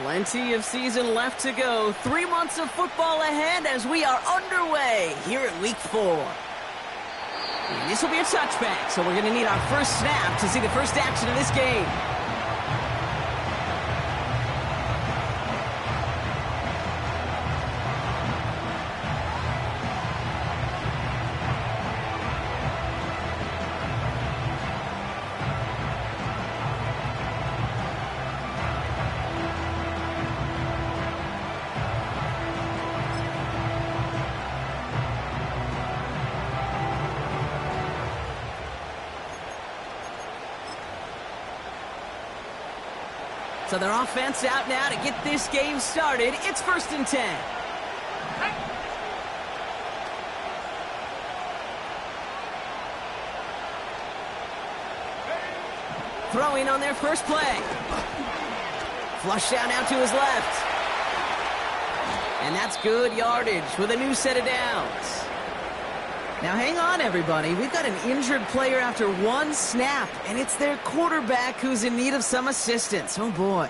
Plenty of season left to go. 3 months of football ahead as we are underway here at Week 4. And this will be a touchback, so we're going to need our first snap to see the first action of this game. So their offense out now to get this game started. It's 1st and 10. Throwing on their first play. Flush down out to his left. And that's good yardage with a new set of downs. Now hang on, everybody. We've got an injured player after 1 snap, and it's their quarterback who's in need of some assistance. Oh, boy.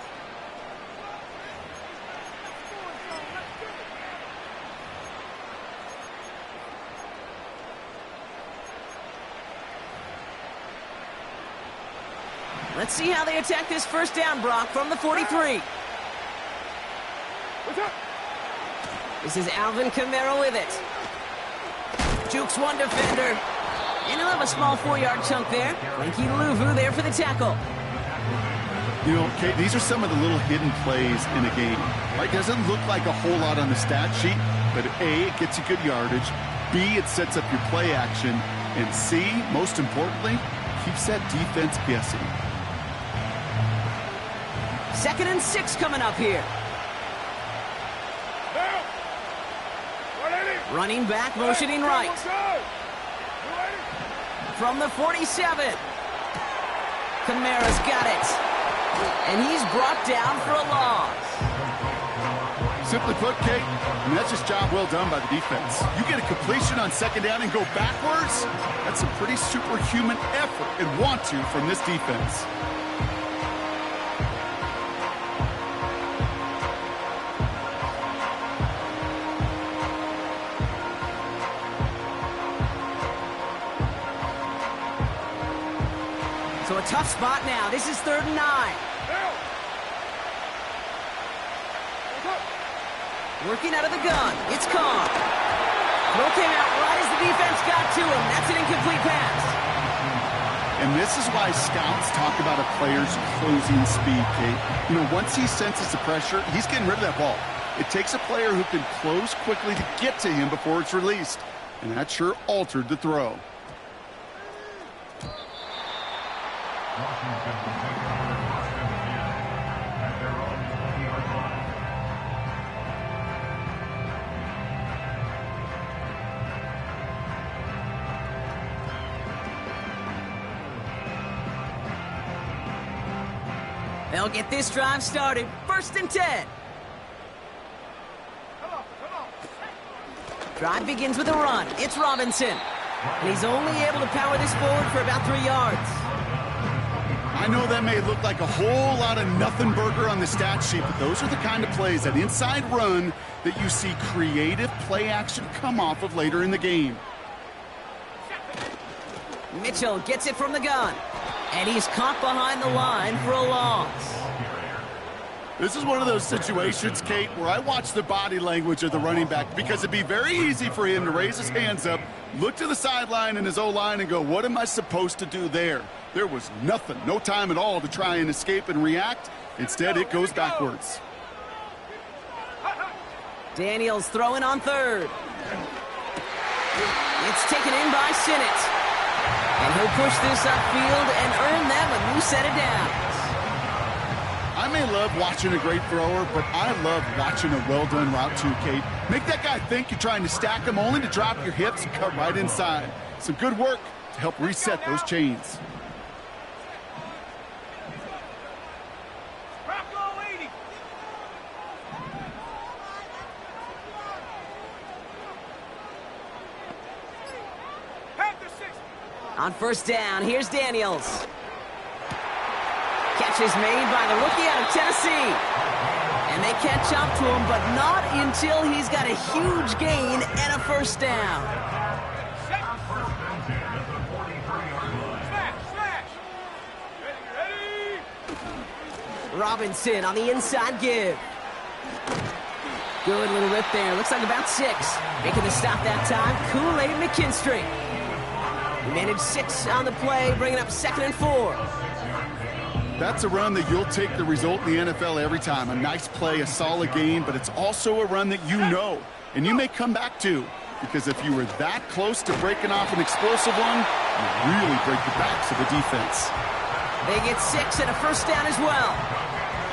Let's see how they attack this first down, Brock, from the 43. This is Alvin Kamara with it. Jukes one defender. And he'll have a small 4-yard chunk there. Frankie Luvu there for the tackle. You know, Kate, these are some of the little hidden plays in a game. Right? Doesn't look like a whole lot on the stat sheet, but A, it gets you good yardage. B, it sets up your play action. And C, most importantly, keeps that defense guessing. 2nd and 6 coming up here. Running back, motioning right. From the 47. Kamara's got it. And he's brought down for a loss. Simply put, Kate, that's just job well done by the defense. You get a completion on 2nd down and go backwards, that's a pretty superhuman effort and want to from this defense. So a tough spot now. This is 3rd and 9. Working out of the gun. It's Carr. Throw came out right as the defense got to him. That's an incomplete pass. And this is why scouts talk about a player's closing speed, Kate. You know, once he senses the pressure, he's getting rid of that ball. It takes a player who can close quickly to get to him before it's released. And that sure altered the throw. They'll get this drive started. 1st and 10. Drive begins with a run. It's Robinson. And he's only able to power this forward for about 3 yards. I know that may look like a whole lot of nothing burger on the stat sheet, but those are the kind of plays, that inside run, that you see creative play action come off of later in the game. Mitchell gets it from the gun. And he's caught behind the line for a loss. This is one of those situations, Kate, where I watch the body language of the running back, because it'd be very easy for him to raise his hands up, look to the sideline and his O-line and go, what am I supposed to do there? There was nothing, no time at all to try and escape and react. Instead, it goes backwards. Daniels throwing on 3rd. It's taken in by Sinnott. And he'll push this upfield and earn them a new set of downs. I may love watching a great thrower, but I love watching a well-done route too, Kate. Make that guy think you're trying to stack him only to drop your hips and cut right inside. Some good work to help reset those chains. On 1st down, here's Daniels. Catch is made by the rookie out of Tennessee. They catch up to him, but not until he's got a huge gain and a first down. Robinson on the inside give. Good little rip there. Looks like about 6. Making the stop that time, Kool-Aid McKinstry. He managed 6 on the play, bringing up 2nd and 4. That's a run that you'll take the result in the NFL every time. A nice play, a solid gain, but it's also a run that you know, and you may come back to, because if you were that close to breaking off an explosive one, you really break the backs of the defense. They get 6 and a first down as well.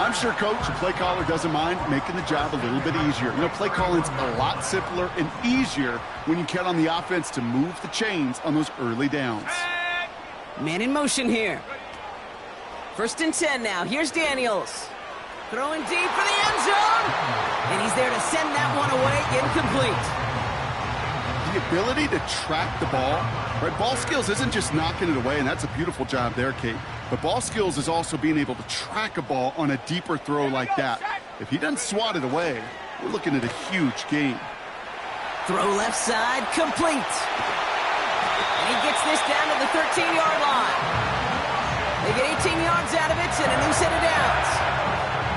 I'm sure coach and play caller doesn't mind making the job a little bit easier. You know, play calling's a lot simpler and easier when you count on the offense to move the chains on those early downs. Man in motion here. 1st and 10 now. Here's Daniels. Throwing deep for the end zone. And he's there to send that one away. Incomplete. The ability to track the ball, right? Ball skills isn't just knocking it away, and that's a beautiful job there, Kate. But ball skills is also being able to track a ball on a deeper throw like that. If he doesn't swat it away, we're looking at a huge gain. Throw left side, complete. And he gets this down to the 13-yard line. They get 18 yards out of it and a new set of downs.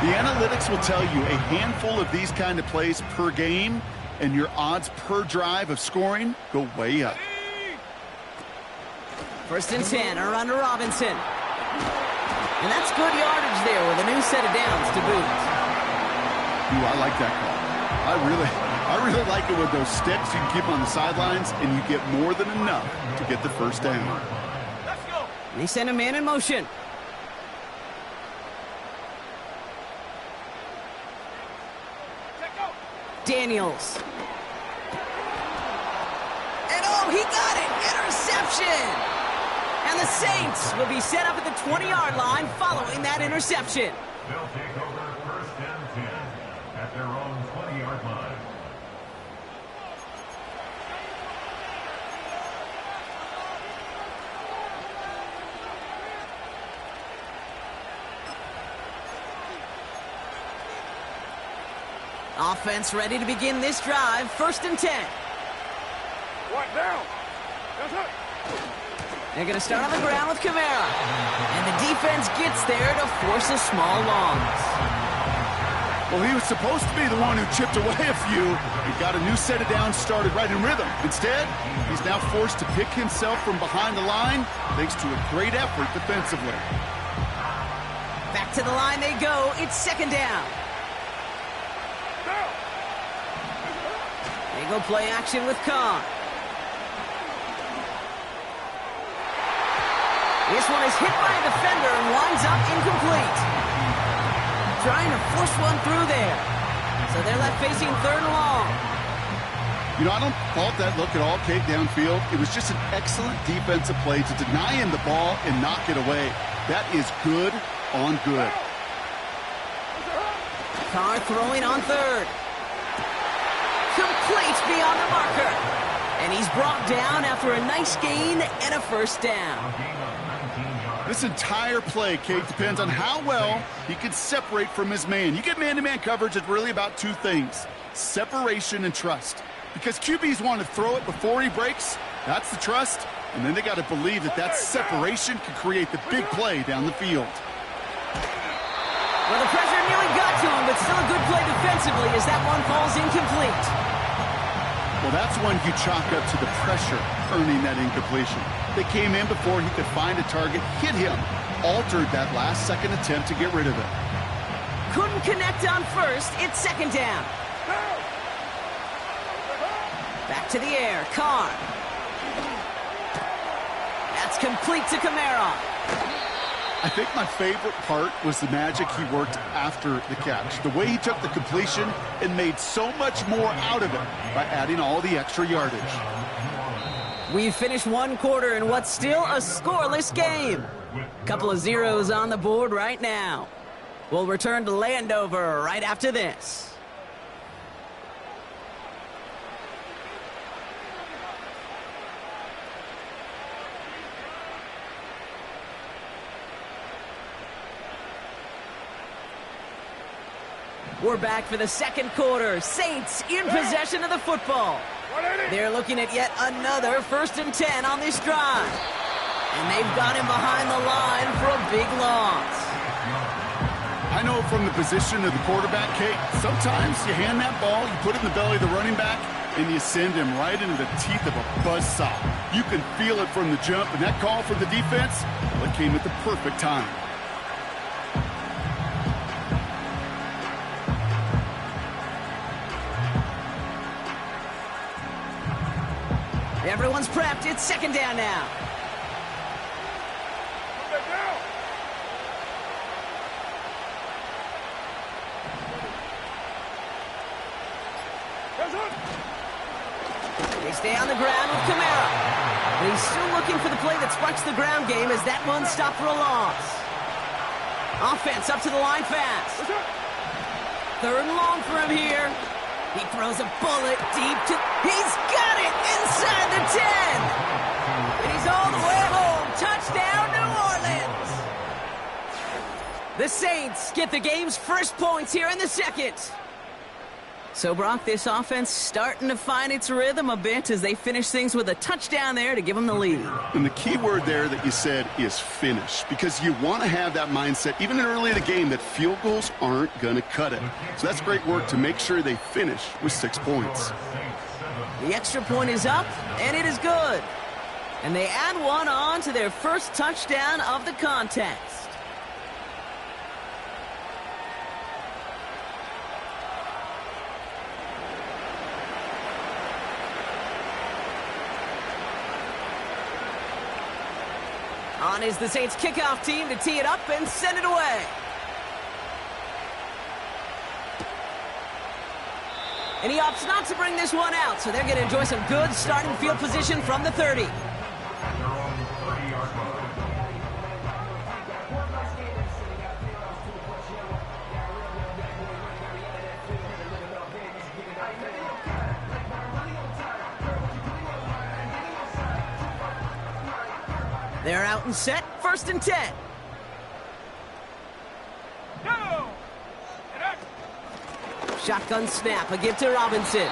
The analytics will tell you a handful of these kind of plays per game, and your odds per drive of scoring go way up. 1st and 10, a run to Robinson. And that's good yardage there with a new set of downs to boot. Ooh, I like that call. I really like it with those sticks. You can keep on the sidelines, and you get more than enough to get the first down. Let's go. They send a man in motion. Daniels. And oh, he got it! Interception! And the Saints will be set up at the 20-yard line following that interception. They'll take over 1st and 10 at their own 20-yard line. Offense ready to begin this drive. 1st and 10. What now? That's it. They're going to start on the ground with Kamara. And the defense gets there to force a small loss. Well, he was supposed to be the one who chipped away a few. He got a new set of downs started right in rhythm. Instead, he's now forced to pick himself from behind the line thanks to a great effort defensively. Back to the line they go. It's 2nd down. They go play action with Khan. This one is hit by a defender and winds up incomplete. Trying to force one through there. So they're left facing 3rd and long. You know, I don't fault that look at all, Kate, downfield. It was just an excellent defensive play to deny him the ball and knock it away. That is good on good. Carr throwing on 3rd. Complete beyond the marker. And he's brought down after a nice gain and a first down. This entire play, Kate, depends on how well he can separate from his man. You get man-to-man coverage, it's really about 2 things: separation and trust. Because QBs want to throw it before he breaks, that's the trust, and then they got to believe that that separation can create the big play down the field. Well, the pressure nearly got to him, but still a good play defensively as that one falls incomplete. Well, that's when you chalk up to the pressure earning that incompletion. They came in before he could find a target, hit him, altered that last-second attempt to get rid of it. Couldn't connect on 1st. It's 2nd down. Back to the air. Carr. That's complete to Kamara. I think my favorite part was the magic he worked after the catch. The way he took the completion and made so much more out of it by adding all the extra yardage. We've finished 1 quarter in what's still a scoreless game. Couple of zeros on the board right now. We'll return to Landover right after this. We're back for the second quarter. Saints in possession of the football. They're looking at yet another 1st and 10 on this drive. And they've got him behind the line for a big loss. I know from the position of the quarterback, Kate, sometimes you hand that ball, you put it in the belly of the running back, and you send him right into the teeth of a buzzsaw. You can feel it from the jump, and that call from the defense, well, it came at the perfect time. Everyone's prepped. It's 2nd down now. They stay on the ground with Kamara. But he's still looking for the play that sparks the ground game as that one stopped for a loss. Offense up to the line fast. 3rd and long for him here. He throws a bullet deep to... He's got it inside the 10! And he's all the way home. Touchdown, New Orleans! The Saints get the game's first points here in the 2nd. So, Brock, this offense starting to find its rhythm a bit as they finish things with a touchdown there to give them the lead. And the key word there that you said is finish, because you want to have that mindset, even early in the game, that field goals aren't going to cut it. So that's great work to make sure they finish with 6 points. The extra point is up, and it is good. And they add one on to their first touchdown of the contest. On is the Saints kickoff team to tee it up and send it away. And he opts not to bring this one out, so they're going to enjoy some good starting field position from the 30. They're out and set, 1st and 10. Shotgun snap, a give to Robinson.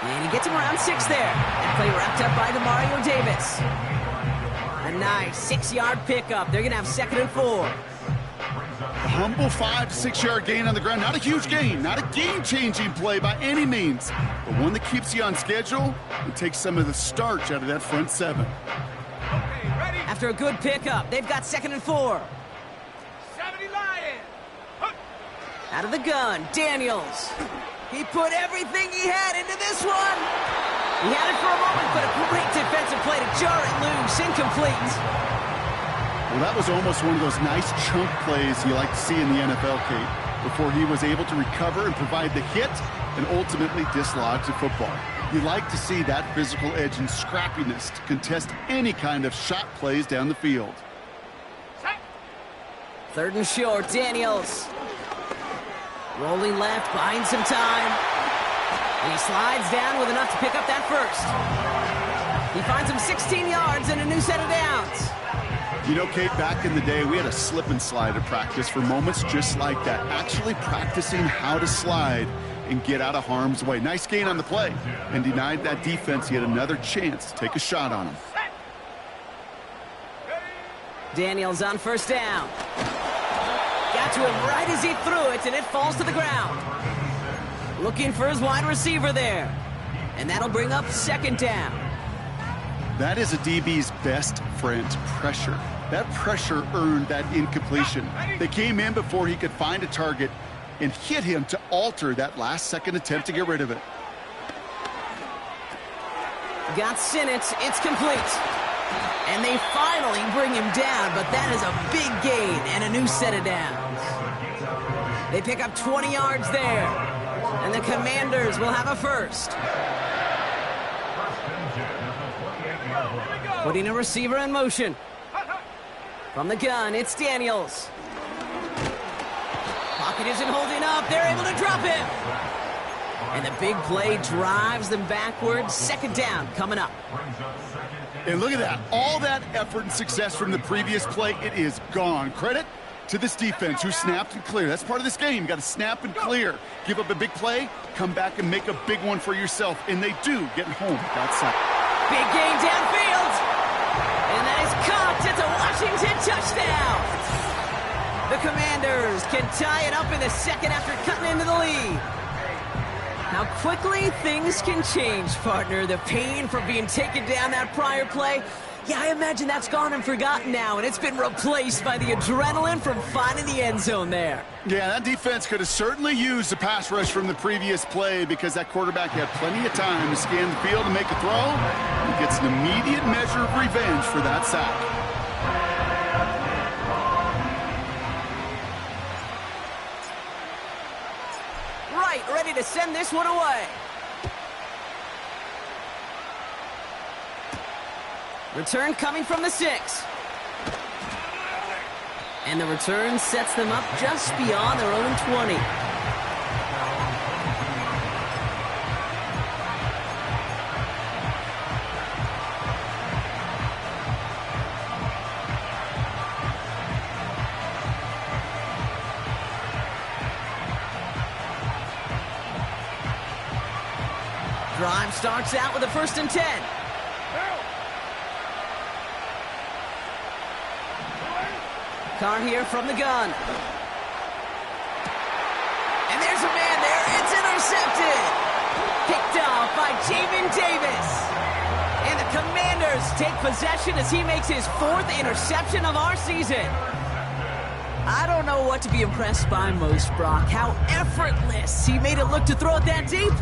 And he gets him around 6 there. That play wrapped up by Demario Davis. A nice 6-yard pickup. They're going to have 2nd and 4. A humble 5 to 6 yard gain on the ground. Not a huge gain, not a game-changing play by any means, but one that keeps you on schedule and takes some of the starch out of that front 7. After a good pickup, they've got 2nd and 4. 70 Lions. Out of the gun, Daniels. He put everything he had into this one. He had it for a moment, but a great defensive play to jar it loose, incomplete. Well, that was almost one of those nice chunk plays you like to see in the NFL, Kate, before he was able to recover and provide the hit and ultimately dislodge the football. You like to see that physical edge and scrappiness to contest any kind of shot plays down the field. 3rd and short, Daniels. Rolling left, buying some time. And he slides down with enough to pick up that first. He finds him 16 yards and a new set of downs. You know, Kate, back in the day, we had a slip and slide at practice for moments just like that. Actually practicing how to slide and get out of harm's way. Nice gain on the play, and denied that defense yet another chance to take a shot on him. Daniels on 1st down. Got to him right as he threw it, and it falls to the ground. Looking for his wide receiver there. And that'll bring up 2nd down. That is a DB's best friend, pressure. That pressure earned that incompletion. They came in before he could find a target and hit him to alter that last-second attempt to get rid of it. Got Sinnott. It's complete. And they finally bring him down, but that is a big gain and a new set of downs. They pick up 20 yards there, and the Commanders will have a first. Putting a receiver in motion. From the gun, it's Daniels. Pocket isn't holding up. They're able to drop him. And the big play drives them backwards. 2nd down coming up. And look at that. All that effort and success from the previous play, it is gone. Credit to this defense who snapped and clear. That's part of this game. You got to snap and clear. Give up a big play, come back and make a big one for yourself. And they do, getting home outside. Big game downfield. And that is caught. It's a Washington touchdown. The Commanders can tie it up in the second after cutting into the lead. How quickly things can change, partner. The pain from being taken down that prior play, yeah, I imagine that's gone and forgotten now, and it's been replaced by the adrenaline from finding the end zone there. Yeah, that defense could have certainly used the pass rush from the previous play because that quarterback had plenty of time to scan the field and make a throw. He gets an immediate measure of revenge for that sack. Right, ready to send this one away. Return coming from the 6. And the return sets them up just beyond their own 20. Drive starts out with a 1st and 10. Carr here from the gun. And there's a man there. It's intercepted. Picked off by Jamin Davis. And the Commanders take possession as he makes his 4th interception of our season. I don't know what to be impressed by most, Brock. How effortless he made it look to throw it that deep,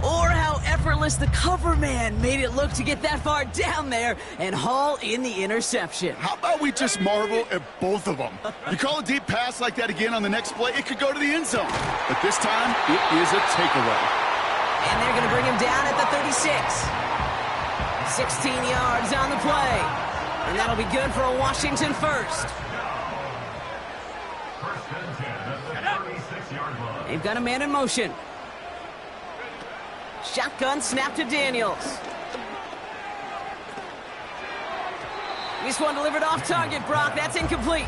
or how effortless the cover man made it look to get that far down there and haul in the interception. How about we just marvel at both of them? You call a deep pass like that again on the next play, it could go to the end zone. But this time, it is a takeaway. And they're going to bring him down at the 36. 16 yards on the play. And that'll be good for a Washington first. They've got a man in motion. Shotgun snap to Daniels. This one delivered off target, Brock. That's incomplete.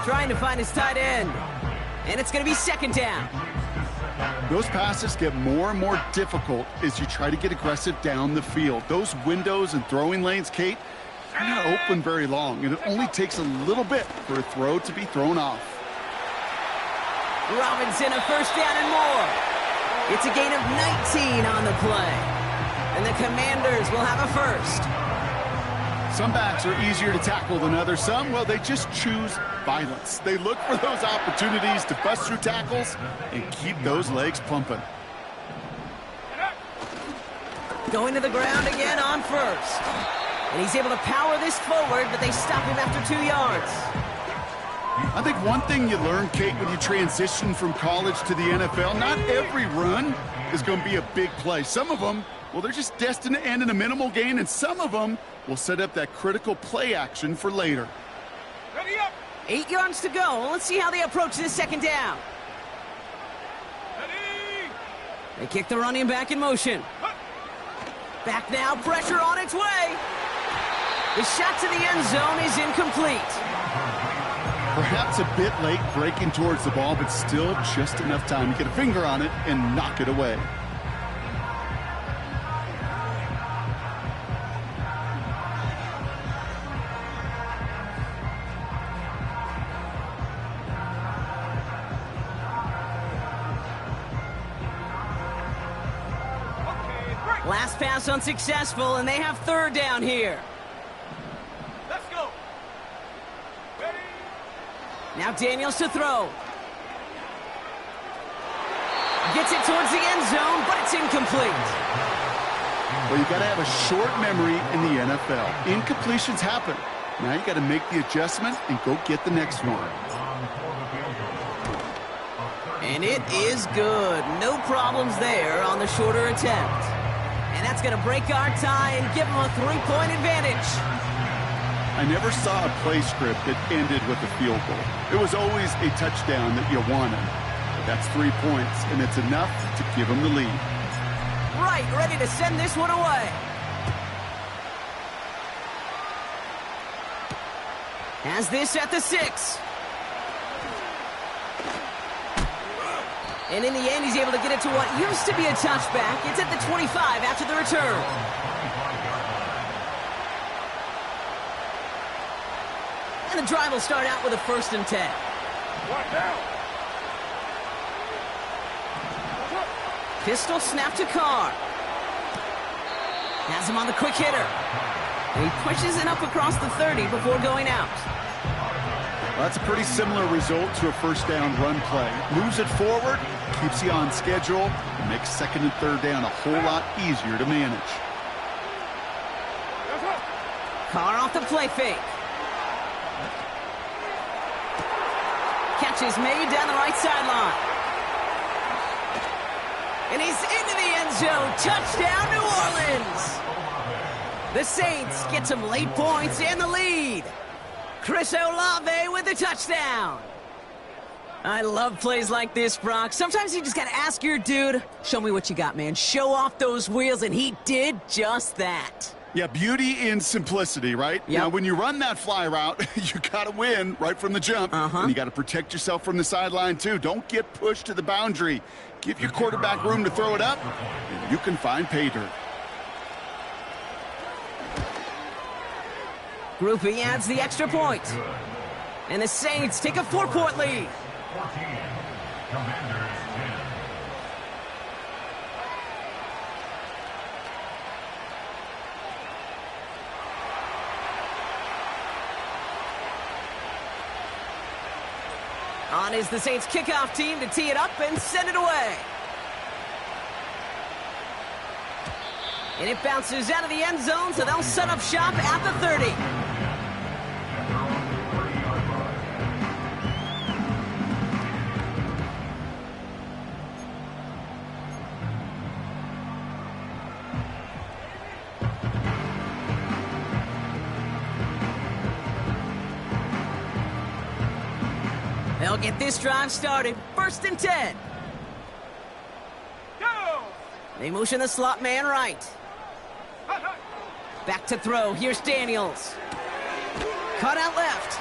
Trying to find his tight end. And it's going to be 2nd down. Those passes get more and more difficult as you try to get aggressive down the field. Those windows and throwing lanes, Kate, they're not open very long, and it only takes a little bit for a throw to be thrown off. Robinson, a 1st down and more. It's a gain of 19 on the play. And the Commanders will have a 1st. Some backs are easier to tackle than others. Some, well, they just choose violence. They look for those opportunities to bust through tackles and keep those legs pumping. Going to the ground again on 1st. And he's able to power this forward, but they stop him after 2 yards. I think one thing you learn, Kate, when you transition from college to the NFL, not every run is going to be a big play. Some of them, well, they're just destined to end in a minimal gain, and some of them will set up that critical play action for later. Ready up. 8 yards to go. Let's see how they approach this 2nd down. Ready. They kick the running back in motion. Back now, pressure on its way. The shot to the end zone is incomplete. Perhaps a bit late breaking towards the ball, but still just enough time to get a finger on it and knock it away. Last pass unsuccessful, and they have 3rd down here. Let's go. Ready. Now Daniels to throw. Gets it towards the end zone, but it's incomplete. Well, you got to have a short memory in the NFL. Incompletions happen. Now you got to make the adjustment and go get the next one. And it is good. No problems there on the shorter attempt. And that's going to break our tie and give them a 3-point advantage. I never saw a play script that ended with a field goal. It was always a touchdown that you wanted. But that's 3 points, and it's enough to give them the lead. Right, ready to send this one away. Has this at the 6. And in the end, he's able to get it to what used to be a touchback. It's at the 25 after the return. And the drive will start out with a 1st and 10. Pistol snap to Carr. Has him on the quick hitter. And he pushes it up across the 30 before going out. Well, that's a pretty similar result to a 1st down run play. Moves it forward, keeps you on schedule, and makes 2nd and 3rd down a whole lot easier to manage. Carr off the play fake. Catch is made down the right sideline. And he's into the end zone. Touchdown, New Orleans. The Saints get some late points and the lead. Chris Olave with the touchdown. I love plays like this, Brock. Sometimes you just got to ask your dude, show me what you got, man. Show off those wheels, and he did just that. Yeah, beauty in simplicity, right? Yep. Now, when you run that fly route, you got to win right from the jump. And you got to protect yourself from the sideline, too. Don't get pushed to the boundary. Give your quarterback room to throw it up, and you can find pay dirt. Groupie adds the extra point. And the Saints take a 4-point lead. 14. Commanders 10. On is the Saints kickoff team to tee it up and send it away. And it bounces out of the end zone, so they'll set up shop at the 30. They'll get this drive started. 1st and 10. Go! They motion the slot man right. Back to throw. Here's Daniels. Cut out left.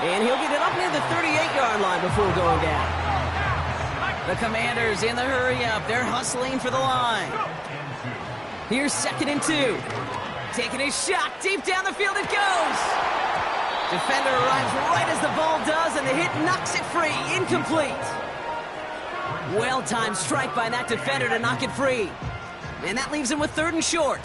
And he'll get it up near the 38-yard line before going down. The Commanders in the hurry up. They're hustling for the line. Here's 2nd and 2. Taking a shot. Deep down the field it goes. Defender arrives right as the ball does, and the hit knocks it free. Incomplete. Well-timed strike by that defender to knock it free. And that leaves him with 3rd and short.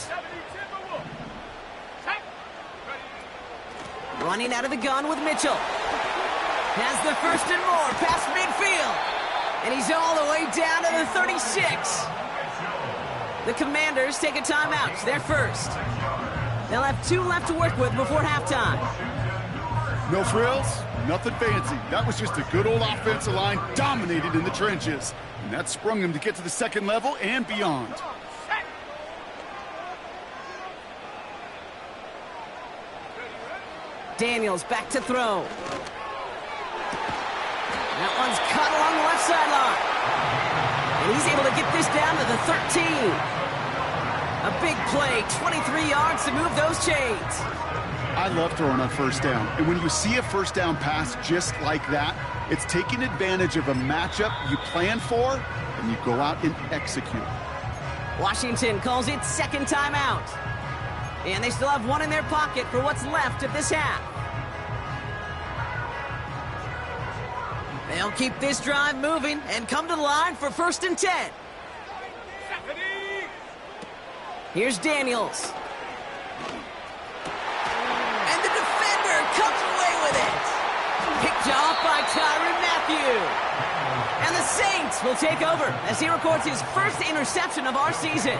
Running out of the gun with Mitchell. Has the 1st and more past midfield. And he's all the way down to the 36. The Commanders take a timeout. They're first. They'll have 2 left to work with before halftime. No frills, nothing fancy. That was just a good old offensive line dominated in the trenches. And that sprung him to get to the 2nd level and beyond. Daniels back to throw. That one's cut along the left sideline. And he's able to get this down to the 13. A big play, 23 yards to move those chains. I love throwing on 1st down. And when you see a 1st down pass just like that, it's taking advantage of a matchup you plan for, and you go out and execute. Washington calls it 2nd timeout. And they still have 1 in their pocket for what's left of this half. They'll keep this drive moving and come to the line for 1st and 10. Here's Daniels. And the defender comes away with it. Picked off by Tyrann Mathieu. And the Saints will take over as he records his 1st interception of our season.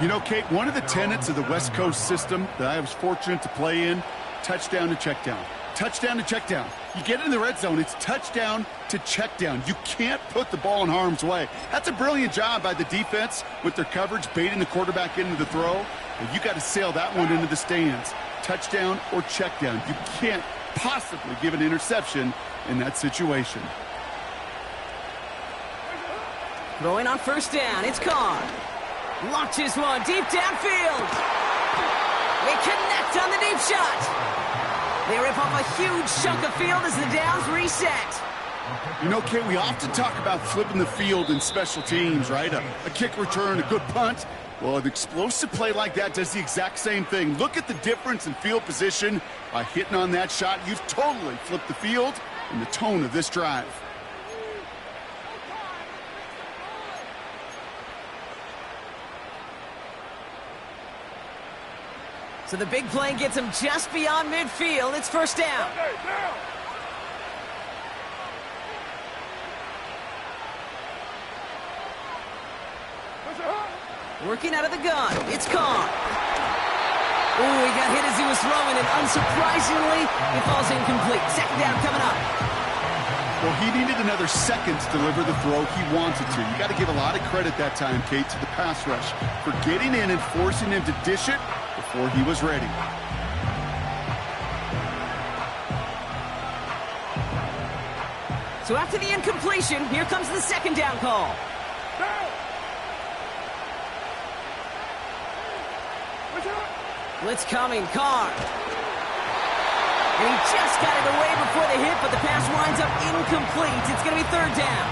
You know, Kate, one of the tenets of the West Coast system that I was fortunate to play in, touchdown to check down. Touchdown to check down. You get in the red zone, it's touchdown to check down. You can't put the ball in harm's way. That's a brilliant job by the defense with their coverage, baiting the quarterback into the throw. But you got to sail that one into the stands. Touchdown or check down. You can't possibly give an interception in that situation. Throwing on 1st down, it's Carr. Launches one deep downfield. They connect on the deep shot. They rip off a huge chunk of field as the downs reset. You know, Kate, we often talk about flipping the field in special teams, right? A kick return, a good punt. Well, an explosive play like that does the exact same thing. Look at the difference in field position. By hitting on that shot, you've totally flipped the field and the tone of this drive. So the big play gets him just beyond midfield. It's first down. Working out of the gun. It's Carr. Ooh, he got hit as he was throwing, and unsurprisingly, it falls incomplete. Second down coming up. Well, he needed another second to deliver the throw he wanted to. You got to give a lot of credit that time, Kate, to the pass rush for getting in and forcing him to dish it before he was ready. So after the incompletion, here comes the second down call. Blitz coming, Carr. And he just got it away before the hit, but the pass winds up incomplete. It's going to be third down.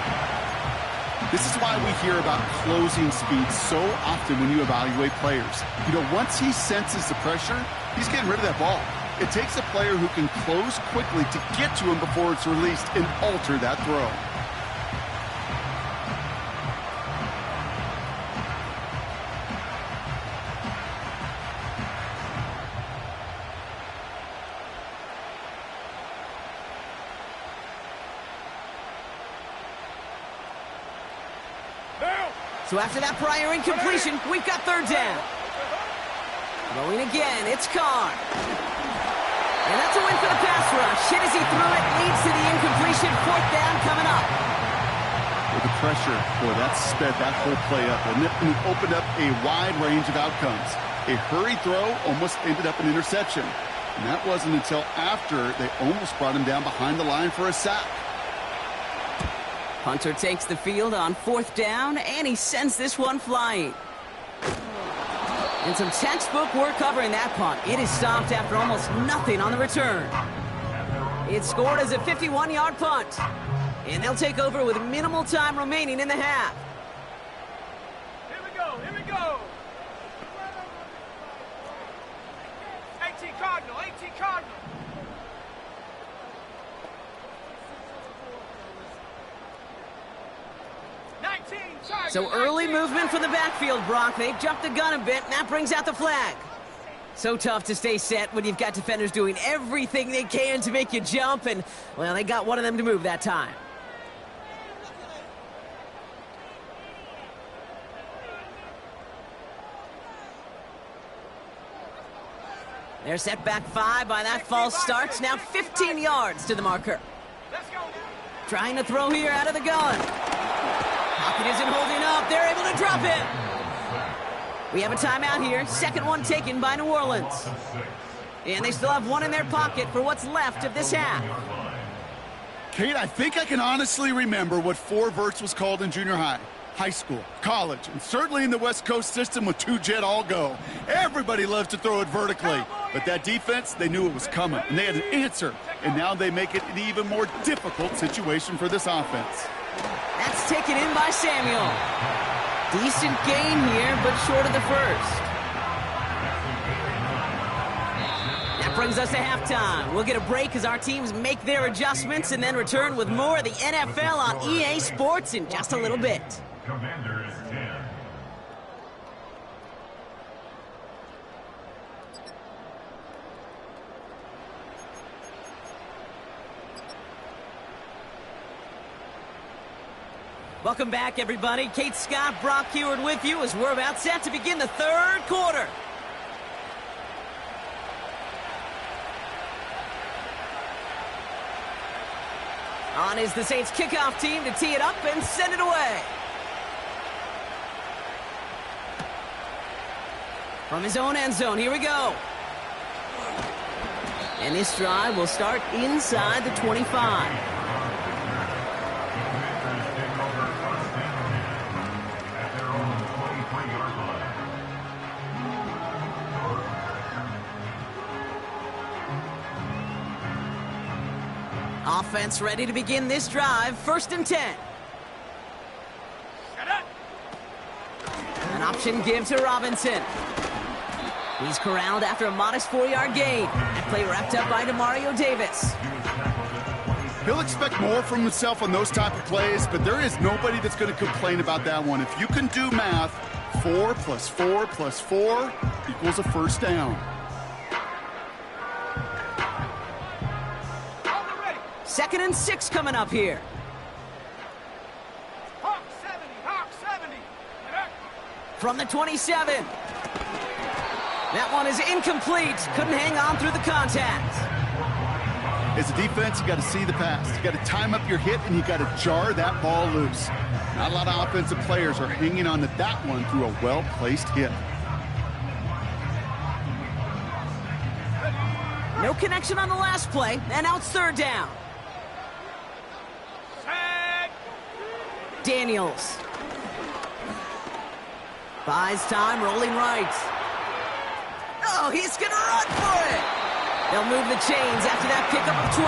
This is why we hear about closing speed so often when you evaluate players. You know, once he senses the pressure, he's getting rid of that ball. It takes a player who can close quickly to get to him before it's released and alter that throw. So after that prior incompletion, we've got third down. Rolling again, it's Carr. And that's a win for the pass rush. Hit as he threw it, leads to the incompletion. Fourth down coming up. With the pressure, boy, that sped that whole play up, and it opened up a wide range of outcomes. A hurried throw almost ended up an interception. And that wasn't until after they almost brought him down behind the line for a sack. Hunter takes the field on fourth down, and he sends this one flying. And some textbook work covering that punt. It is stopped after almost nothing on the return. It's scored as a 51-yard punt. And they'll take over with minimal time remaining in the half. Here we go, here we go. 18 Cardinal, 18 Cardinal. So early movement for the backfield, Brock. They've jumped the gun a bit, and that brings out the flag. So tough to stay set when you've got defenders doing everything they can to make you jump, and, well, they got one of them to move that time. They're set back 5 by that false start. Now 15 yards to the marker. Let's go. Trying to throw here out of the gun. Pocket isn't holding up. They're able to drop it. We have a timeout here. Second one taken by New Orleans. And they still have one in their pocket for what's left of this half. Kate, I think I can honestly remember what 4 verts was called in junior high, high school, college, and certainly in the West Coast system with 2-jet all-go. Everybody loves to throw it vertically, but that defense, they knew it was coming, and they had an answer, and now they make it an even more difficult situation for this offense. That's taken in by Samuel. Decent gain here, but short of the first. That brings us to halftime. We'll get a break as our teams make their adjustments and then return with more of the NFL on EA Sports in just a little bit. Commanders 10. Welcome back, everybody. Kate Scott, Brock Huard with you as we're about set to begin the third quarter. On is the Saints kickoff team to tee it up and send it away. From his own end zone, here we go. And this drive will start inside the 25. Offense ready to begin this drive. 1st and 10. Set up. An option give to Robinson. He's corralled after a modest 4-yard gain. That play wrapped up by Demario Davis. He'll expect more from himself on those type of plays, but there is nobody that's going to complain about that one. If you can do math, 4 plus 4 plus 4 equals a first down. On the ready. 2nd and 6 coming up here. Hawk 70. Hawk 70. Set up. From the 27. That one is incomplete. Couldn't hang on through the contact. As a defense, you got to see the pass. You got to time up your hit, and you got to jar that ball loose. Not a lot of offensive players are hanging on to that one through a well-placed hit. No connection on the last play, and now it's 3rd down. Set. Daniels. Buys time, rolling right. Oh, he's going to run for it. They'll move the chains after that pickup of 12.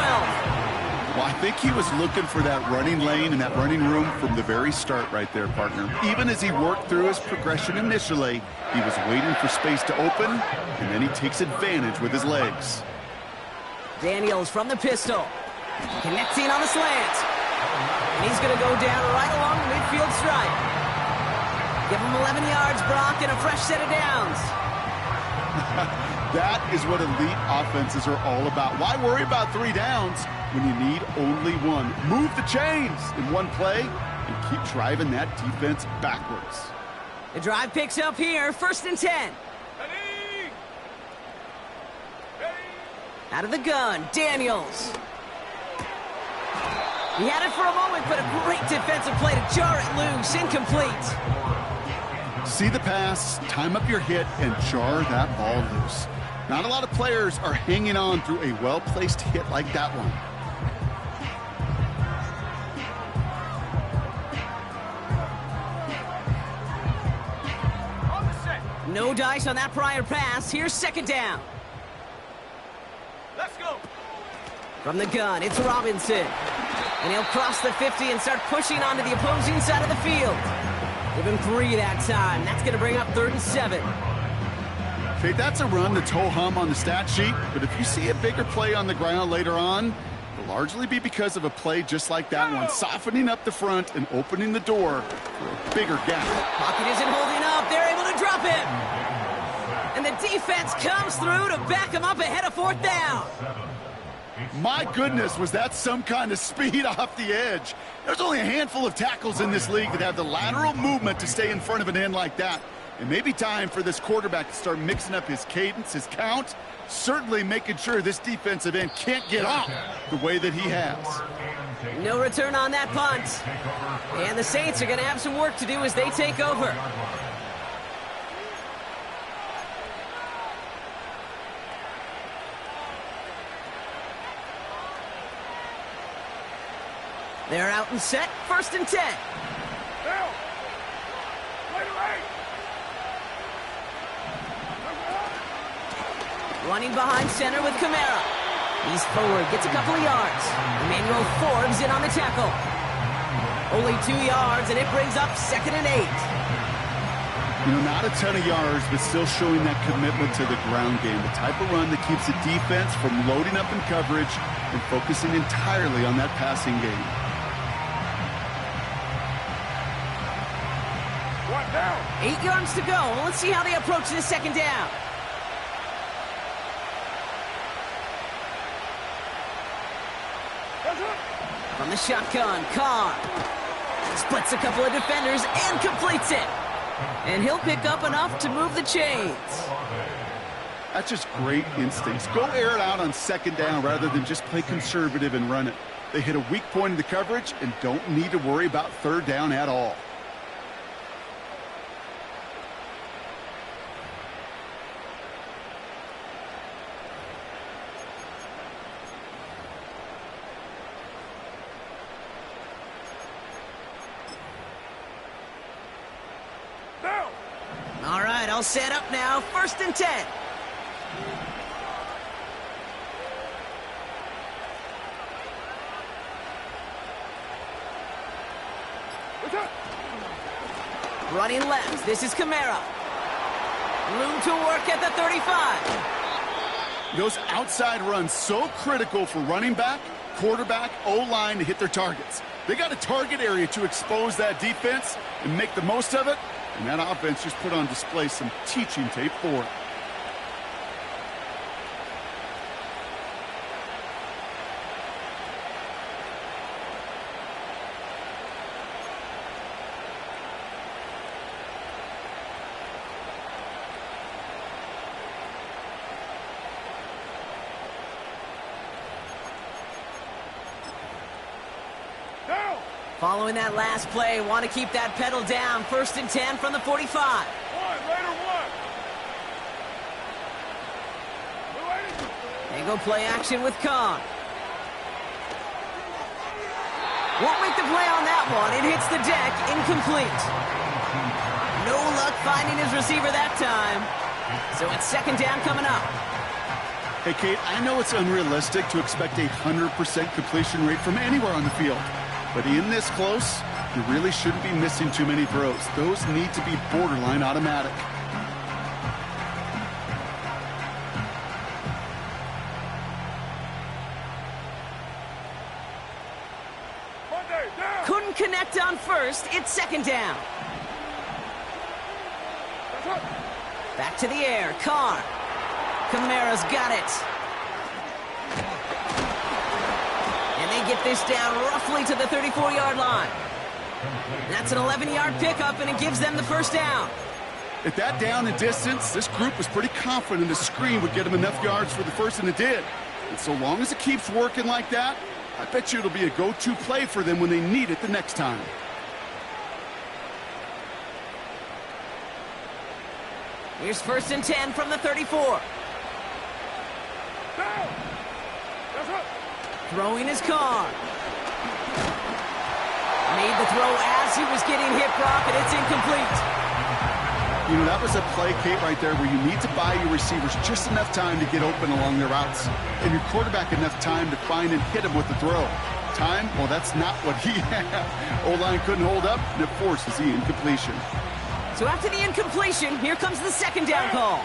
Well, I think he was looking for that running lane and that running room from the very start right there, partner. Even as he worked through his progression initially, he was waiting for space to open, and then he takes advantage with his legs. Daniels from the pistol. Connecting on the slant. And he's going to go down right along the midfield stripe. Give him 11 yards, Brock, and a fresh set of downs. That is what elite offenses are all about. Why worry about 3 downs when you need only one? Move the chains in one play and keep driving that defense backwards. The drive picks up here, 1st and 10. Ready. Ready. Out of the gun, Daniels. He had it for a moment, but a great defensive play to jar it loose. Incomplete. See the pass, time up your hit, and jar that ball loose. Not a lot of players are hanging on through a well-placed hit like that one. On the set. No dice on that prior pass. Here's 2nd down. Let's go. From the gun, it's Robinson. And he'll cross the 50 and start pushing onto the opposing side of the field. Give him 3 that time. That's going to bring up 3rd and 7. Okay, that's a run that's ho-hum on the stat sheet, but if you see a bigger play on the ground later on, it'll largely be because of a play just like that one, softening up the front and opening the door for a bigger gap. Pocket isn't holding up. They're able to drop him. And the defense comes through to back him up ahead of 4th down. My goodness, was that some kind of speed off the edge. There's only a handful of tackles in this league that have the lateral movement to stay in front of an end like that. It may be time for this quarterback to start mixing up his cadence, his count, certainly making sure this defensive end can't get off the way that he has. No return on that punt. And the Saints are going to have some work to do as they take over. They're out and set, 1st and 10. Bill. Play the right. Running behind center with Kamara. He's forward, gets a couple of yards. Emmanuel Forbes in on the tackle. Only 2 yards, and it brings up 2nd and 8. You know, not a ton of yards, but still showing that commitment to the ground game. The type of run that keeps the defense from loading up in coverage and focusing entirely on that passing game. 1 down. 8 yards to go. Let's see how they approach this 2nd down. From the shotgun, Carr splits a couple of defenders and completes it. And he'll pick up enough to move the chains. That's just great instincts. Go air it out on 2nd down rather than just play conservative and run it. They hit a weak point in the coverage and don't need to worry about 3rd down at all. All right, all set up now. 1st and 10. Running left. This is Kamara. Room to work at the 35. Those outside runs so critical for running back, quarterback, O-line to hit their targets. They got a target area to expose that defense and make the most of it, and that offense just put on display some teaching tape for it. Following that last play, want to keep that pedal down. 1st and 10 from the 45. They go play action with Khan. Won't make the play on that one. It hits the deck, incomplete. No luck finding his receiver that time. So it's 2nd down coming up. Hey, Kate, I know it's unrealistic to expect a 100% completion rate from anywhere on the field. But in this close, you really shouldn't be missing too many throws. Those need to be borderline automatic. Couldn't connect on 1st. It's 2nd down. Back to the air. Carr. Kamara's got it. And they get this down roughly to the 34-yard line. That's an 11-yard pickup, and it gives them the 1st down. At that down and distance, this group was pretty confident the screen would get them enough yards for the 1st, and it did. And so long as it keeps working like that, I bet you it'll be a go-to play for them when they need it the next time. Here's 1st and 10 from the 34. Throwing his car. Made the throw as he was getting hit, Brock, and it's incomplete. You know, that was a play, Kate, right there where you need to buy your receivers just enough time to get open along their routes. And your quarterback enough time to find and hit him with the throw. Time? Well, that's not what he had. O-line couldn't hold up, and it forces the incompletion. So after the incompletion, here comes the 2nd down call.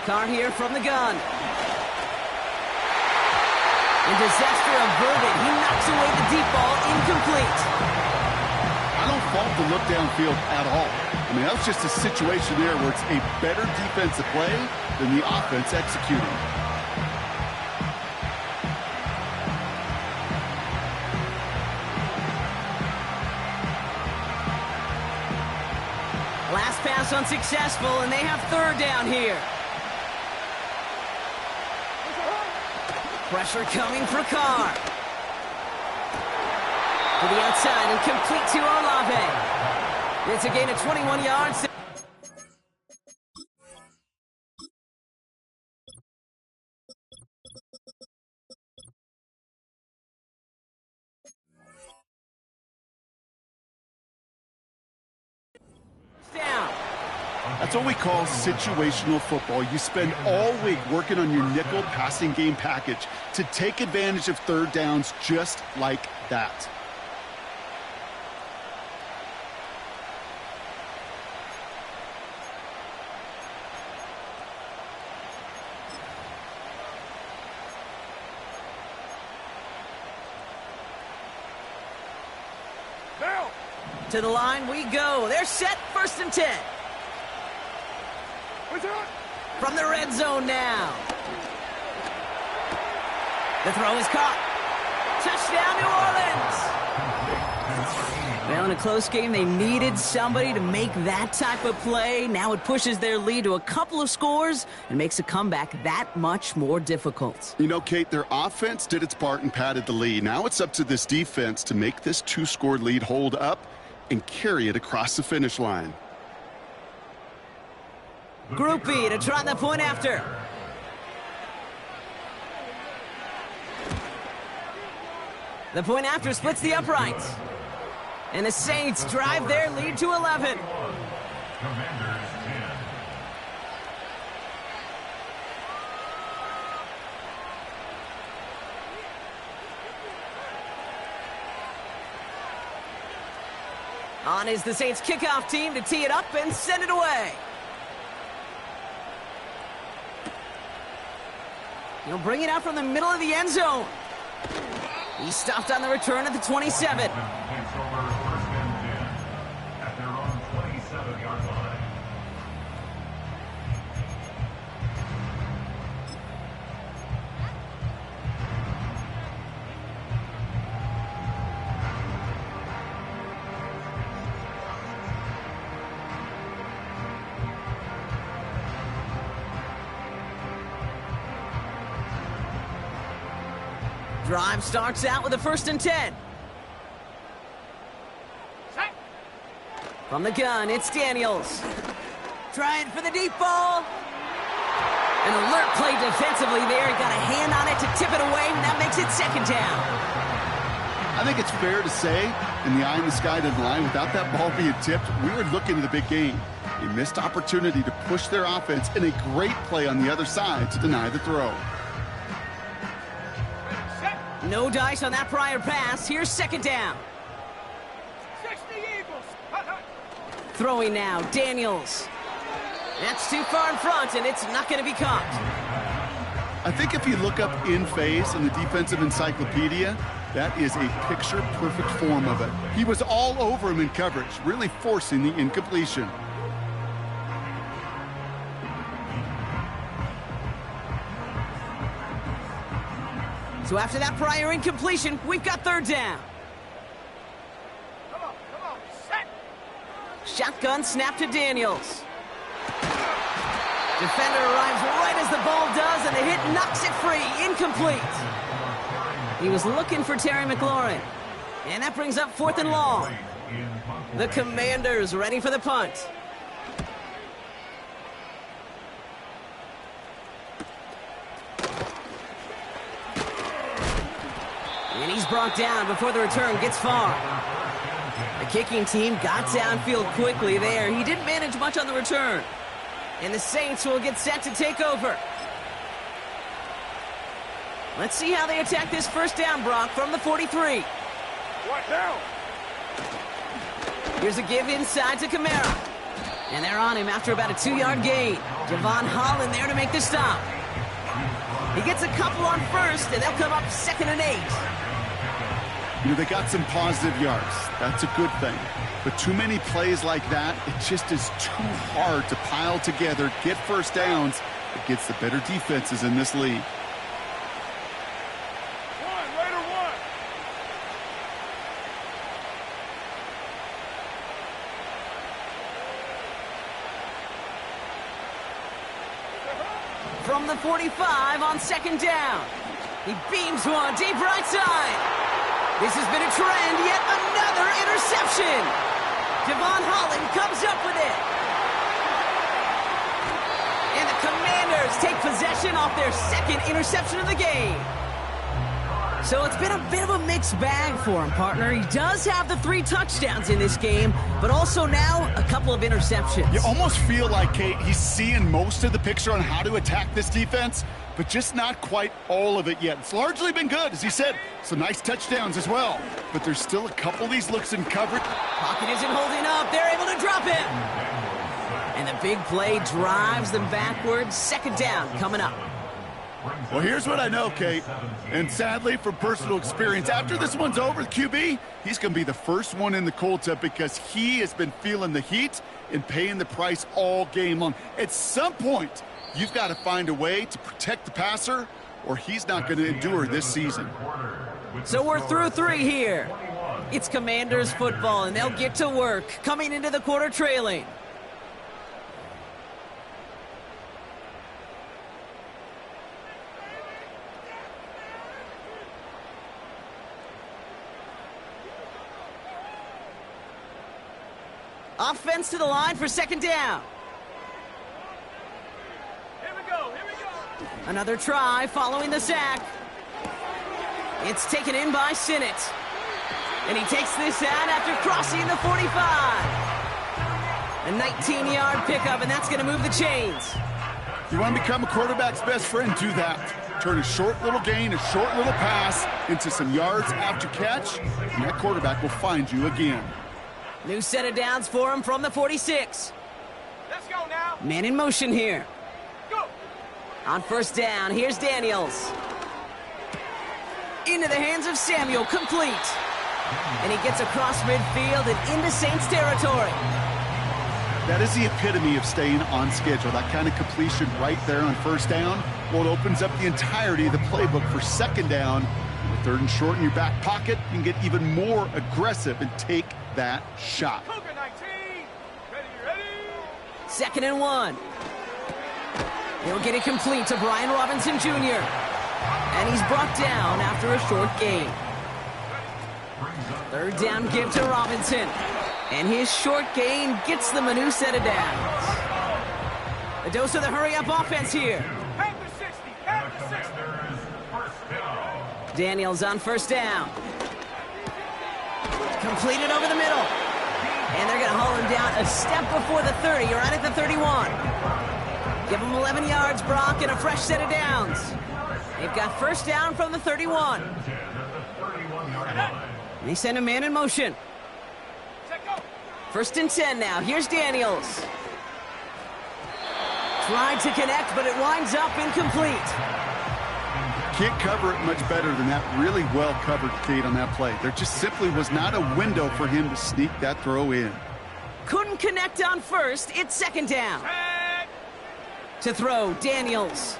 Carr here from the gun. And disaster averted. He knocks away the deep ball, incomplete. I don't fault the look downfield at all. I mean, that's just a situation there where it's a better defensive play than the offense executing. Last pass unsuccessful, and they have 3rd down here. Pressure coming for Carr. To the outside and complete to Olave. It's a gain of 21 yards. Down. That's what we call situational football. You spend all week working on your nickel passing game package to take advantage of 3rd downs just like that. Now. To the line we go. They're set. 1st and 10. From the red zone now. The throw is caught. Touchdown, New Orleans. Well, in a close game, they needed somebody to make that type of play. Now it pushes their lead to a couple of scores and makes a comeback that much more difficult. You know, Kate, their offense did its part and padded the lead. Now it's up to this defense to make this 2-score lead hold up and carry it across the finish line. Group B to try the point after. The point after splits the uprights. And the Saints drive their lead to 11. Commanders 10. On is the Saints kickoff team to tee it up and send it away. He'll bring it out from the middle of the end zone. He stopped on the return at the 27. Takes over 1st and 10 at their own 27-yard line. Drive starts out with a 1st and 10. Set. From the gun, it's Daniels. Trying for the deep ball. An alert play defensively there. He got a hand on it to tip it away, and that makes it 2nd down. I think it's fair to say, in the eye in the sky to the line, without that ball being tipped, we were looking at the big game. A missed opportunity to push their offense and a great play on the other side to deny the throw. No dice on that prior pass. Here's 2nd down. 60 Eagles. Throwing now, Daniels. That's too far in front, and it's not going to be caught. I think if you look up in phase in the defensive encyclopedia, that is a picture-perfect form of it. He was all over him in coverage, really forcing the incompletion. So after that prior incompletion, we've got 3rd down. Come on, set. Shotgun snap to Daniels. Defender arrives right as the ball does, and the hit knocks it free. Incomplete. He was looking for Terry McLaurin. And that brings up 4th and long. The Commanders ready for the punt. And he's brought down before the return gets far. The kicking team got downfield quickly there. He didn't manage much on the return. And the Saints will get set to take over. Let's see how they attack this 1st down, Brock, from the 43. What down? Here's a give inside to Kamara. And they're on him after about a 2-yard gain. Javon Holland there to make the stop. He gets a couple on 1st, and they'll come up 2nd and 8. You know, they got some positive yards. That's a good thing. But too many plays like that, it just is too hard to pile together, get 1st downs against the better defenses in this league. Raider 1. From the 45 on 2nd down. He beams one deep right side. This has been a trend, yet another interception. Javon Holland comes up with it. And the Commanders take possession off their 2nd interception of the game. So it's been a bit of a mixed bag for him, partner. He does have the 3 touchdowns in this game, but also now a couple of interceptions. You almost feel like, Kate, he's seeing most of the picture on how to attack this defense, but just not quite all of it yet. It's largely been good, as he said. Some nice touchdowns as well. But there's still a couple of these looks in coverage. Pocket isn't holding up. They're able to drop him. And the big play drives them backwards. 2nd down coming up. Well, here's what I know, Kate. And sadly, from personal experience, after this one's over, the QB, he's going to be the first one in the cold tub because he has been feeling the heat and paying the price all game long. At some point, you've got to find a way to protect the passer, or he's not going to endure this season. So we're through 3 here. It's Commanders football, and they'll get to work, coming into the quarter trailing. Offense to the line for 2nd down. Here we go. Another try following the sack. It's taken in by Sinnott. And he takes this out after crossing the 45. A 19-yard pickup, and that's going to move the chains. You want to become a quarterback's best friend, do that. Turn a short little gain, a short little pass into some yards after catch, and that quarterback will find you again. New set of downs for him from the 46. Let's go now. Man in motion here. Go. On first down, here's Daniels. Into the hands of Samuel, complete. And he gets across midfield and into Saints territory. That is the epitome of staying on schedule. That kind of completion right there on first down. Well, it opens up the entirety of the playbook for second down. With third and short in your back pocket, you can get even more aggressive and take that shot. Cougar 19. Ready. 2nd and 1. He'll get it complete to Brian Robinson Jr. And he's brought down after a short gain. Third down give to Robinson. And his short gain gets them a new set of downs. A dose of the hurry-up offense here. Half the 60. Half the 60. Commanders first down. Daniels on first down. Completed over the middle. And they're going to haul him down a step before the 30. You're right at the 31. Give him 11 yards, Brock, and a fresh set of downs. They've got first down from the 31. And they send a man in motion. Set go. 1st and 10 now. Here's Daniels. Tried to connect, but it winds up incomplete. Can't cover it much better than that. Really well covered, Kate, on that play. There just simply was not a window for him to sneak that throw in. Couldn't connect on first. It's 2nd down. Tag. To throw, Daniels.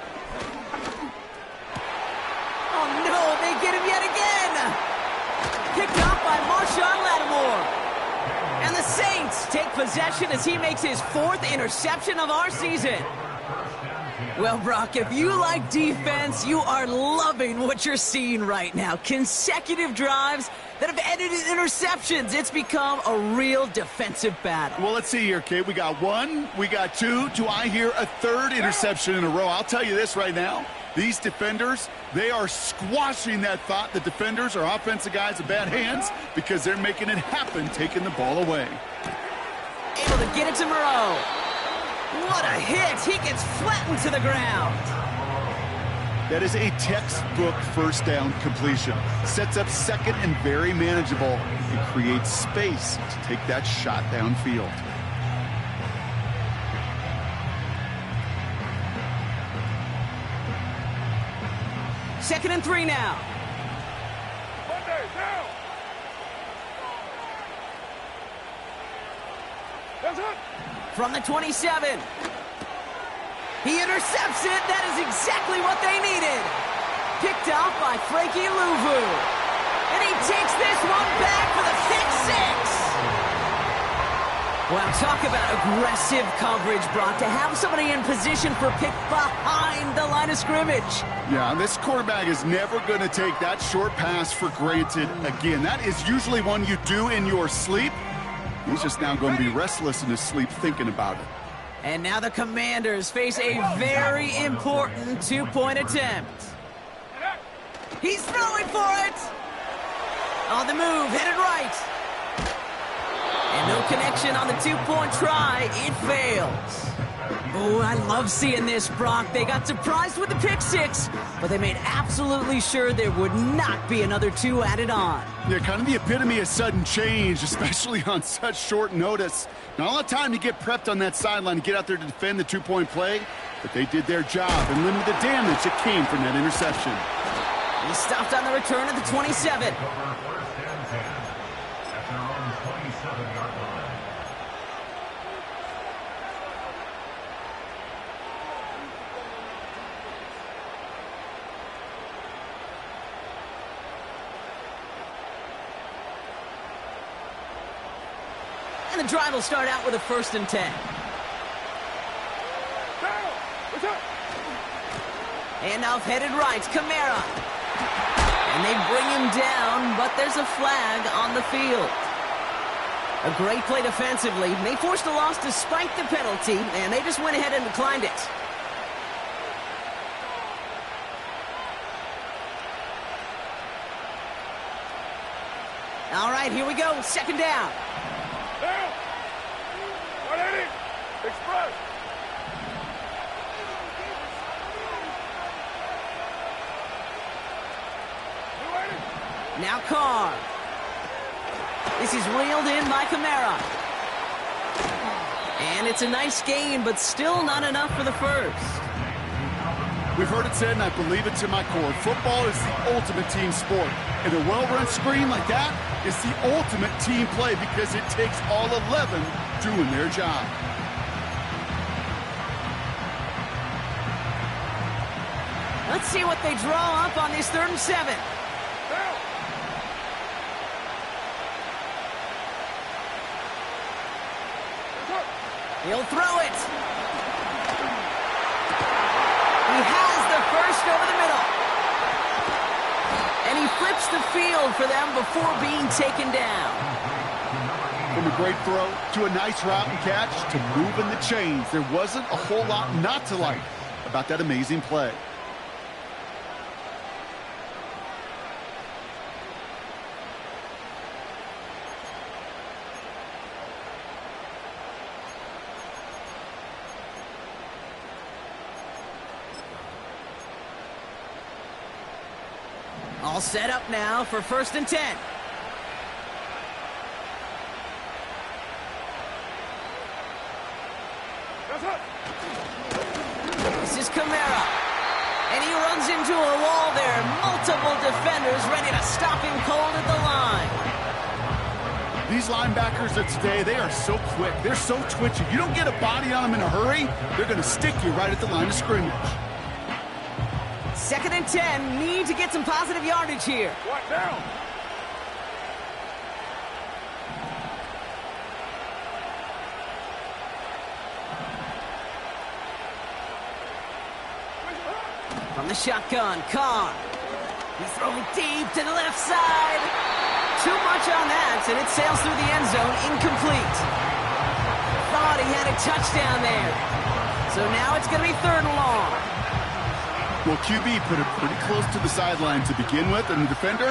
Oh no, they get him yet again! Picked up by Marshawn Lattimore. And the Saints take possession as he makes his 4th interception of our season. Well, Brock, if you like defense, you are loving what you're seeing right now. Consecutive drives that have ended in interceptions. It's become a real defensive battle. Well, let's see here, Kate. We got 1, we got 2. Do I hear a 3rd interception in a row? I'll tell you this right now. These defenders, they are squashing that thought. The defenders are offensive guys with bad hands because they're making it happen, taking the ball away. Able to get it to Moreau. What a hit! He gets flattened to the ground. That is a textbook first down completion. Sets up second and very manageable and creates space to take that shot downfield. Second and 3 now. Monday, down. That's it. From the 27. He intercepts it. That is exactly what they needed. Picked off by Frankie Louvu. And he takes this one back for the pick 6. Well, talk about aggressive coverage, Brock. To have somebody in position for pick behind the line of scrimmage. Yeah, this quarterback is never going to take that short pass for granted again. That is usually one you do in your sleep. He's just now going to be restless in his sleep thinking about it. And now the Commanders face a very important 2-point attempt. He's throwing for it! On the move, headed right. And no connection on the 2-point try. It fails. Oh, I love seeing this, Brock. They got surprised with the pick 6, but they made absolutely sure there would not be another 2 added on. Yeah, kind of the epitome of sudden change, especially on such short notice. Not a lot of time to get prepped on that sideline to get out there to defend the 2-point play, but they did their job and limited the damage that came from that interception. He stopped on the return at the 27. And the drive will start out with a 1st and 10. Handoff headed right, Kamara. And they bring him down, but there's a flag on the field. A great play defensively. They forced a loss despite the penalty, and they just went ahead and declined it. All right, here we go. 2nd down. Down. 180. Express. Now Carr. This is reeled in by Kamara. And it's a nice gain, but still not enough for the first. We've heard it said, and I believe it to my core, football is the ultimate team sport. And a well-run screen like that is the ultimate team play because it takes all 11 doing their job. Let's see what they draw up on this 3rd and 7. He'll throw it. He has the first over the middle. And he flips the field for them before being taken down. From a great throw to a nice route and catch to moving the chains. There wasn't a whole lot not to like about that amazing play. All set up now for 1st and 10. This is Kamara. And he runs into a wall there. Multiple defenders ready to stop him cold at the line. These linebackers of today, they are so quick. They're so twitchy. You don't get a body on them in a hurry, they're going to stick you right at the line of scrimmage. 2nd and 10, need to get some positive yardage here. What down? From the shotgun, Carr. He's throwing deep to the left side. Too much on that, and it sails through the end zone, incomplete. Thought he had a touchdown there. So now it's going to be 3rd and long. Well, QB put it pretty close to the sideline to begin with, and the defender,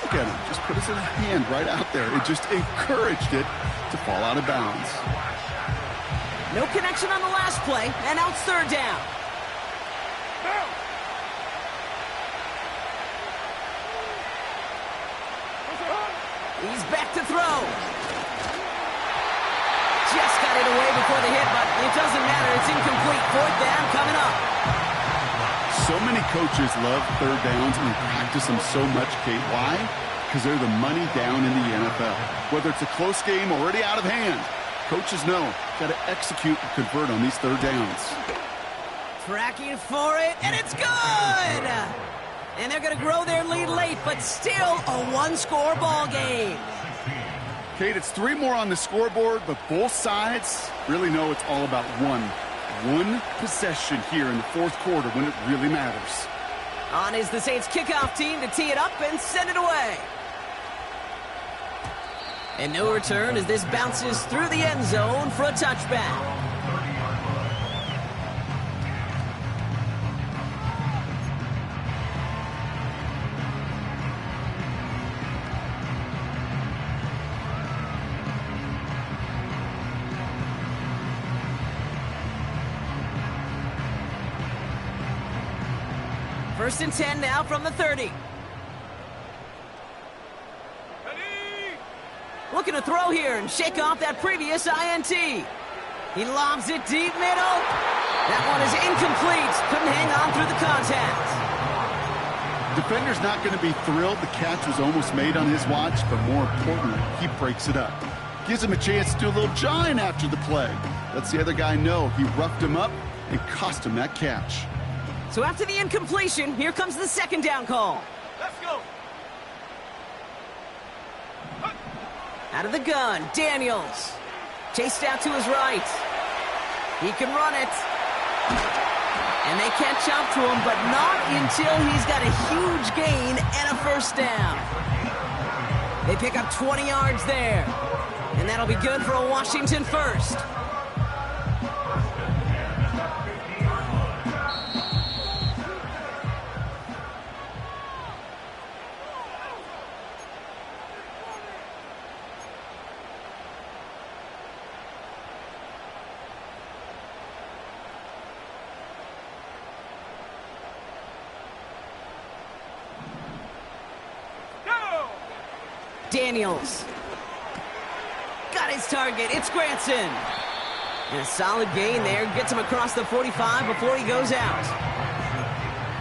look at him, just put his hand right out there. It just encouraged it to fall out of bounds. No connection on the last play, and now it's 3rd down. He's back to throw. Just got it away before the hit, but it doesn't matter. It's incomplete. 4th down coming up. So many coaches love 3rd downs and practice them so much, Kate. Why? Because they're the money down in the NFL. Whether it's a close game already out of hand, coaches know got to execute and convert on these 3rd downs. Tracking for it, and it's good! And they're going to grow their lead late, but still a 1-score ball game. Kate, it's 3 more on the scoreboard, but both sides really know it's all about one possession here in the 4th quarter when it really matters. On is the Saints kickoff team to tee it up and send it away. And no return as this bounces through the end zone for a touchback. First and 10 now from the 30. Looking to throw here and shake off that previous INT. He lobs it deep middle. That one is incomplete. Couldn't hang on through the contact. Defender's not going to be thrilled the catch was almost made on his watch, but more importantly, he breaks it up. Gives him a chance to do a little jawing after the play. Lets the other guy know he roughed him up and cost him that catch. So after the incompletion, here comes the 2nd down call. Let's go. Out of the gun, Daniels. Chased out to his right. He can run it. And they catch up to him, but not until he's got a huge gain and a 1st down. They pick up 20 yards there. And that'll be good for a Washington 1st. Daniels. his target. It's Granson. And a solid gain there. Gets him across the 45 before he goes out.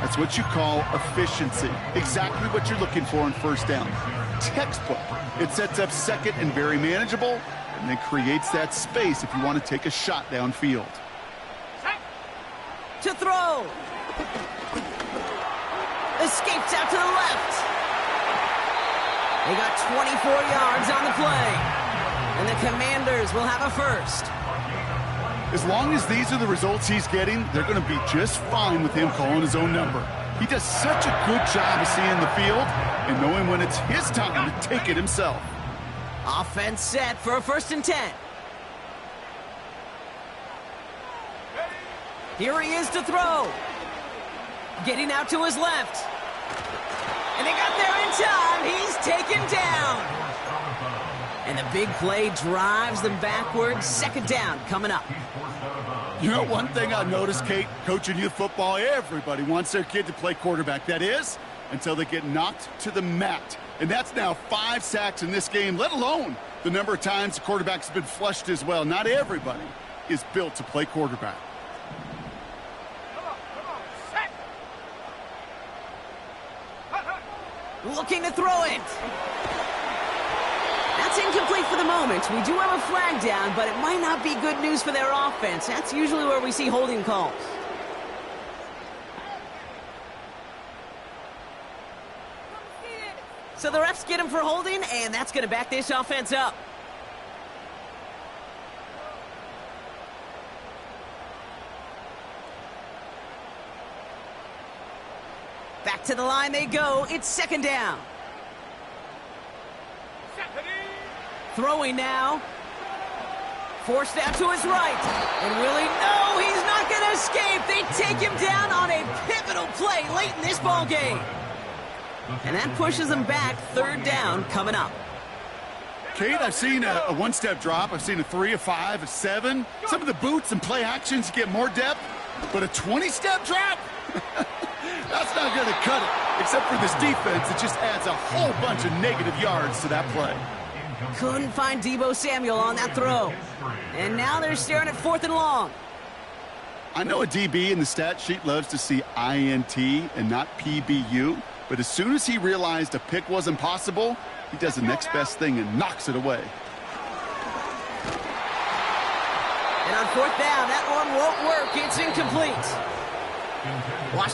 That's what you call efficiency. Exactly what you're looking for in first down. Textbook. It sets up second and very manageable, and then creates that space if you want to take a shot downfield. To throw. Escapes out to the left. They got 24 yards on the play. And the Commanders will have a first. As long as these are the results he's getting, they're going to be just fine with him calling his own number. He does such a good job of seeing the field and knowing when it's his time to take it himself. Offense set for a 1st and 10. Here he is to throw. Getting out to his left. And they got there in time. He's taken down. And the big play drives them backwards. 2nd down coming up. You know, one thing I noticed, Kate, coaching youth football, everybody wants their kid to play quarterback. That is, until they get knocked to the mat. And that's now 5 sacks in this game, let alone the number of times the quarterback's been flushed as well. Not everybody is built to play quarterback. Looking to throw it. That's incomplete for the moment. We do have a flag down, but it might not be good news for their offense. That's usually where we see holding calls. So the refs get him for holding, and that's going to back this offense up. Back to the line they go. It's 2nd down. Throwing now. Forced out to his right. And Willie, no, he's not going to escape. They take him down on a pivotal play late in this ball game. And that pushes them back. 3rd down coming up. Kate, I've seen a 1-step drop. I've seen a 3, a 5, a 7. Some of the boots and play actions get more depth. But a 20-step drop? That's not going to cut it. Except for this defense, it just adds a whole bunch of negative yards to that play. Couldn't find Deebo Samuel on that throw. And now they're staring at 4th and long. I know a DB in the stat sheet loves to see INT and not PBU, but as soon as he realized a pick wasn't possible, he does the next best thing and knocks it away. And on 4th down, that one won't work. It's incomplete. Watch.